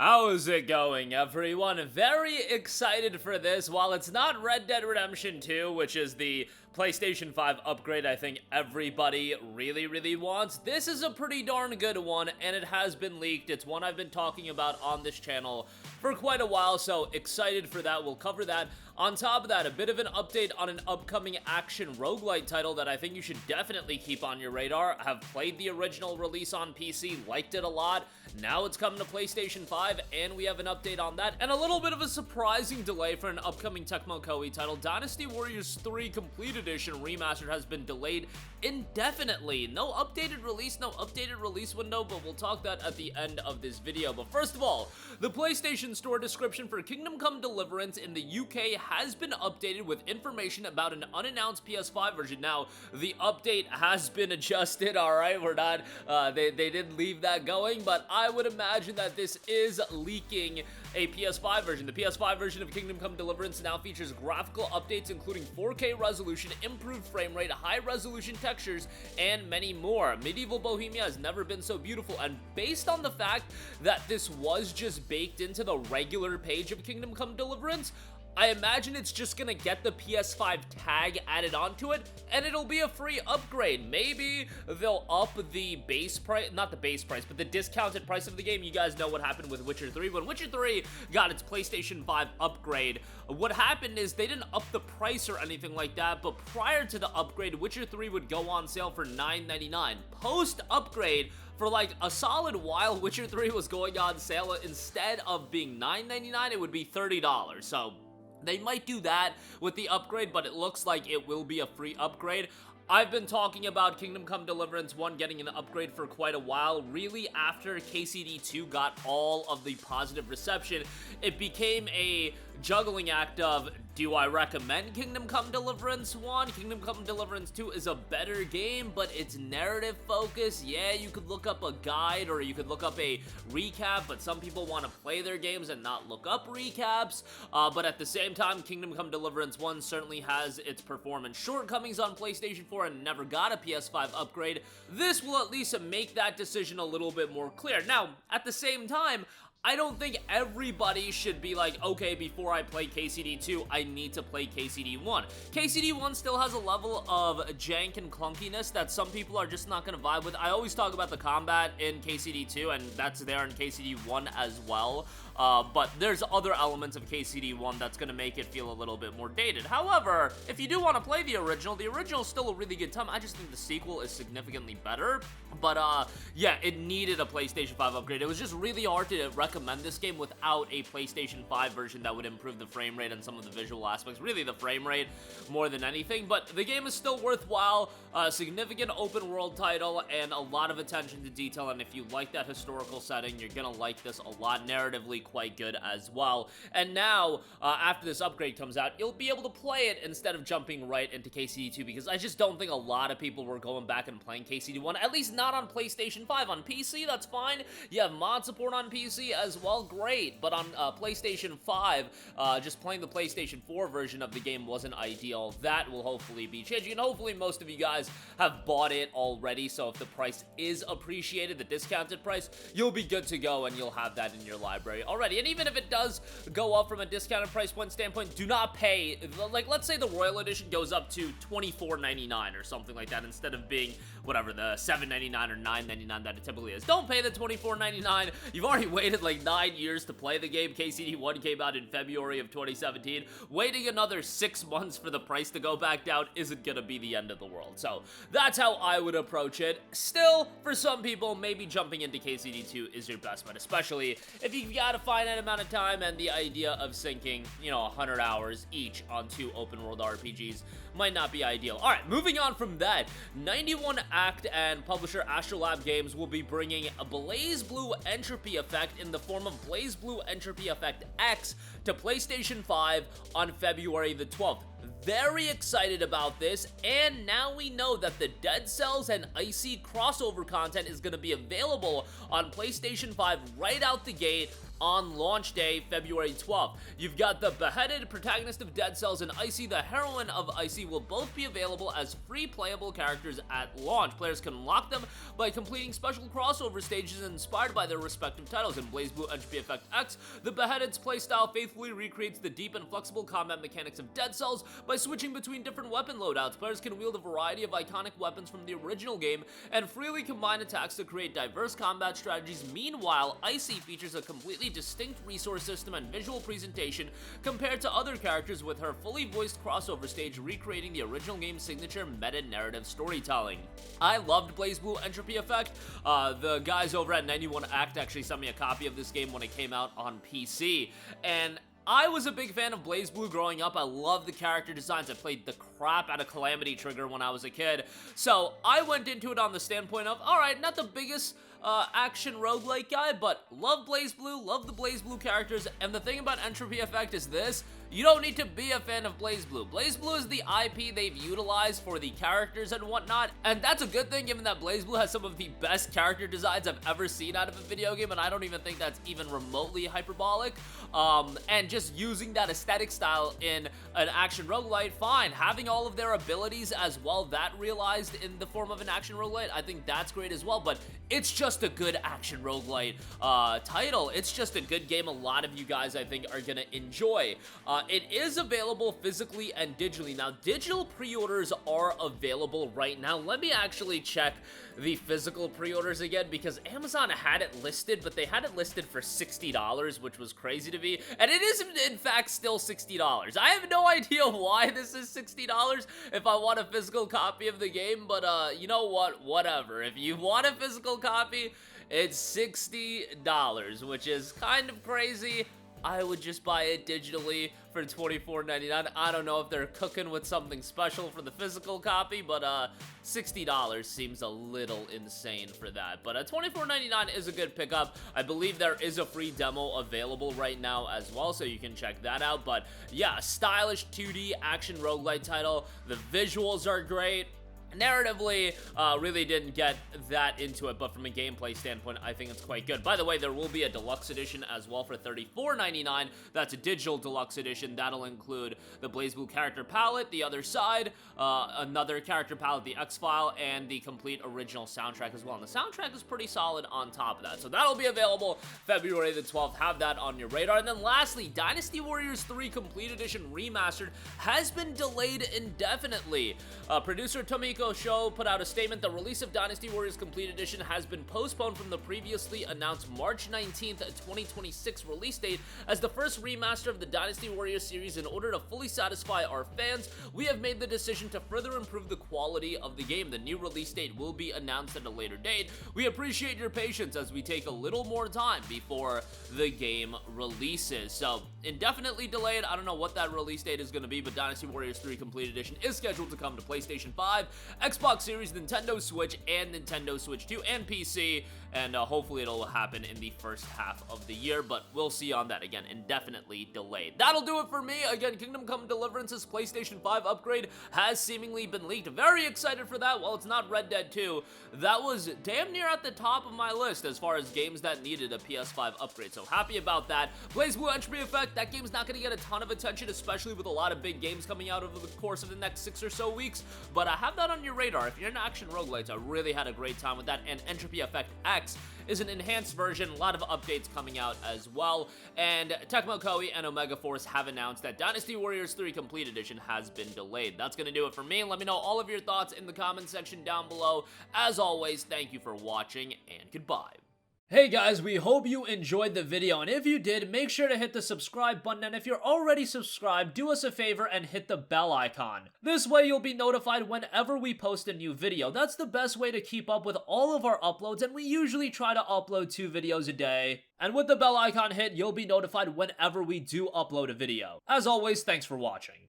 How's it going, everyone? Very excited for this. While it's not Red Dead Redemption 2, which is the PlayStation 5 upgrade I think everybody really wants, this is a pretty darn good one, and it has been leaked. It's one I've been talking about on this channel for quite a while, so excited for that. We'll cover that. On top of that, a bit of an update on an upcoming action roguelite title that I think you should definitely keep on your radar. I have played the original release on PC, liked it a lot. Now it's coming to PlayStation 5, and we have an update on that. And a little bit of a surprising delay for an upcoming Tecmo Koei title. Dynasty Warriors 3 Complete Edition Remastered has been delayed indefinitely. No updated release window, but we'll talk that at the end of this video. But first of all, the PlayStation Store description for Kingdom Come Deliverance in the UK has been updated with information about an unannounced PS5 version. Now, the update has been adjusted, alright? We're not, they didn't leave that going, but I would imagine that this is leaking a PS5 version. The PS5 version of Kingdom Come Deliverance now features graphical updates including 4K resolution, improved frame rate, high-resolution textures, and many more. Medieval Bohemia has never been so beautiful, and based on the fact that this was just baked into the regular page of Kingdom Come Deliverance, I imagine it's just gonna get the PS5 tag added onto it, and it'll be a free upgrade. Maybe they'll up the base price, not the base price, but the discounted price of the game. You guys know what happened with Witcher 3. When Witcher 3 got its PlayStation 5 upgrade, what happened is they didn't up the price or anything like that, but prior to the upgrade, Witcher 3 would go on sale for $9.99. Post-upgrade, for like a solid while, Witcher 3 was going on sale. Instead of being $9.99, it would be $30. So they might do that with the upgrade, but it looks like it will be a free upgrade. I've been talking about Kingdom Come Deliverance 1 getting an upgrade for quite a while. Really, after KCD 2 got all of the positive reception, it became a juggling act of, do I recommend Kingdom Come Deliverance 1? Kingdom Come Deliverance 2 is a better game, but it's narrative focused. Yeah, you could look up a guide or you could look up a recap, but some people want to play their games and not look up recaps. But at the same time, Kingdom Come Deliverance 1 certainly has its performance shortcomings on PlayStation 4 and never got a PS5 upgrade. This will at least make that decision a little bit more clear. Now, at the same time, I don't think everybody should be like, okay, before I play KCD 2, I need to play KCD 1. KCD 1 still has a level of jank and clunkiness that some people are just not going to vibe with. I always talk about the combat in KCD 2, and that's there in KCD 1 as well. But there's other elements of KCD 1 that's going to make it feel a little bit more dated. However, if you do want to play the original is still a really good time. I just think the sequel is significantly better. But, yeah, it needed a PlayStation 5 upgrade. It was just really hard to recommend this game without a PlayStation 5 version that would improve the frame rate and some of the visual aspects. Really, the frame rate more than anything. But the game is still worthwhile. Significant open world title and a lot of attention to detail. And if you like that historical setting, you're going to like this a lot. Narratively quite good as well. And now, after this upgrade comes out, you'll be able to play it instead of jumping right into KCD 2, because I just don't think a lot of people were going back and playing KCD 1, at least not on PlayStation 5. On PC, that's fine. You have mod support on PC as well, great. But on PlayStation 5, just playing the PlayStation 4 version of the game wasn't ideal. That will hopefully be changing, and hopefully most of you guys have bought it already, so if the price is appreciated, the discounted price, you'll be good to go and you'll have that in your library already. And even if it does go up from a discounted price point standpoint, do not pay, like, let's say the Royal Edition goes up to $24.99 or something like that, instead of being whatever, the $7.99 or $9.99 that it typically is. Don't pay the $24.99. You've already waited like 9 years to play the game. KCD 1 came out in February of 2017. Waiting another 6 months for the price to go back down isn't gonna be the end of the world. So that's how I would approach it. Still, for some people, maybe jumping into KCD 2 is your best bet, especially if you've got a finite amount of time and the idea of sinking, 100 hours each on 2 open world RPGs might not be ideal. Alright, moving on from that, 91 Act and publisher Astrolab Games will be bringing a BlazBlue Entropy Effect in the form of BlazBlue Entropy Effect X to PlayStation 5 on February the 12th. Very excited about this, and now we know that the Dead Cells and Icy crossover content is going to be available on PlayStation 5 right out the gate on launch day, February 12th. You've got the beheaded protagonist of Dead Cells and Icy, the heroine of Icy, will both be available as free playable characters at launch. Players can unlock them by completing special crossover stages inspired by their respective titles. In BlazBlue Entropy Effect X, the beheaded's playstyle faithfully recreates the deep and flexible combat mechanics of Dead Cells by switching between different weapon loadouts. Players can wield a variety of iconic weapons from the original game and freely combine attacks to create diverse combat strategies. Meanwhile, Icy features a completely distinct resource system and visual presentation compared to other characters, with her fully voiced crossover stage recreating the original game's signature meta-narrative storytelling. I loved BlazBlue Entropy Effect. The guys over at 91 Act actually sent me a copy of this game when it came out on PC, and I was a big fan of BlazBlue growing up. I loved the character designs. I played the crap out of Calamity Trigger when I was a kid. So I went into it on the standpoint of, alright, not the biggest action roguelike guy, but love BlazBlue, love the BlazBlue characters, and the thing about Entropy Effect is this: you don't need to be a fan of BlazBlue. BlazBlue is the IP they've utilized for the characters and whatnot, and that's a good thing given that BlazBlue has some of the best character designs I've ever seen out of a video game, and I don't even think that's even remotely hyperbolic. And just using that aesthetic style in an action roguelite, fine. Having all of their abilities as well, that realized in the form of an action roguelite, I think that's great as well, but it's just a good action roguelite title. It's just a good game a lot of you guys, I think, are gonna enjoy. It is available physically and digitally. Now, digital pre-orders are available right now. Let me actually check the physical pre-orders again, because Amazon had it listed, but they had it listed for $60, which was crazy to me, and it is in fact still $60. I have no idea why this is $60 if I want a physical copy of the game, but you know what, whatever. If you want a physical copy, it's $60, which is kind of crazy. I would just buy it digitally for $24.99. I don't know if they're cooking with something special for the physical copy, but $60 seems a little insane for that. But $24.99 is a good pickup. I believe there is a free demo available right now as well, so you can check that out. But yeah, stylish 2D action roguelite title. The visuals are great. Narratively, really didn't get that into it, but from a gameplay standpoint, I think it's quite good. By the way, there will be a deluxe edition as well for $34.99. That's a digital deluxe edition. That'll include the BlazBlue character palette, the other side, another character palette, the X-File, and the complete original soundtrack as well. And the soundtrack is pretty solid on top of that. So that'll be available February the 12th. Have that on your radar. And then lastly, Dynasty Warriors 3 Complete Edition Remastered has been delayed indefinitely. Producer Tomiko Show put out a statement. The release of Dynasty Warriors Complete Edition has been postponed from the previously announced March 19th, 2026 release date as the first remaster of the Dynasty Warriors series. In order to fully satisfy our fans, we have made the decision to further improve the quality of the game. The new release date will be announced at a later date. We appreciate your patience as we take a little more time before the game releases. So, indefinitely delayed. I don't know what that release date is going to be, but Dynasty Warriors 3 Complete Edition is scheduled to come to PlayStation 5, Xbox Series, Nintendo Switch, and Nintendo Switch 2, and PC, and hopefully it'll happen in the first half of the year, but we'll see on that. Again, indefinitely delayed. That'll do it for me. Again, Kingdom Come Deliverance's PlayStation 5 upgrade has seemingly been leaked. Very excited for that. While it's not Red Dead 2, that was damn near at the top of my list as far as games that needed a PS5 upgrade, so happy about that. BlazBlue Entropy Effect, that game's not going to get a ton of attention, especially with a lot of big games coming out over the course of the next 6 or so weeks, but I have that on your radar. If you're into action roguelites, I really had a great time with that, and Entropy Effect X is an enhanced version, a lot of updates coming out as well, and Tecmo Koei and Omega Force have announced that Dynasty Warriors 3 Complete Edition has been delayed. That's going to do it for me. Let me know all of your thoughts in the comment section down below. As always, thank you for watching, and goodbye. Hey guys, we hope you enjoyed the video, and if you did, make sure to hit the subscribe button, and if you're already subscribed, do us a favor and hit the bell icon. This way you'll be notified whenever we post a new video. That's the best way to keep up with all of our uploads, and we usually try to upload 2 videos a day. And with the bell icon hit, you'll be notified whenever we do upload a video. As always, thanks for watching.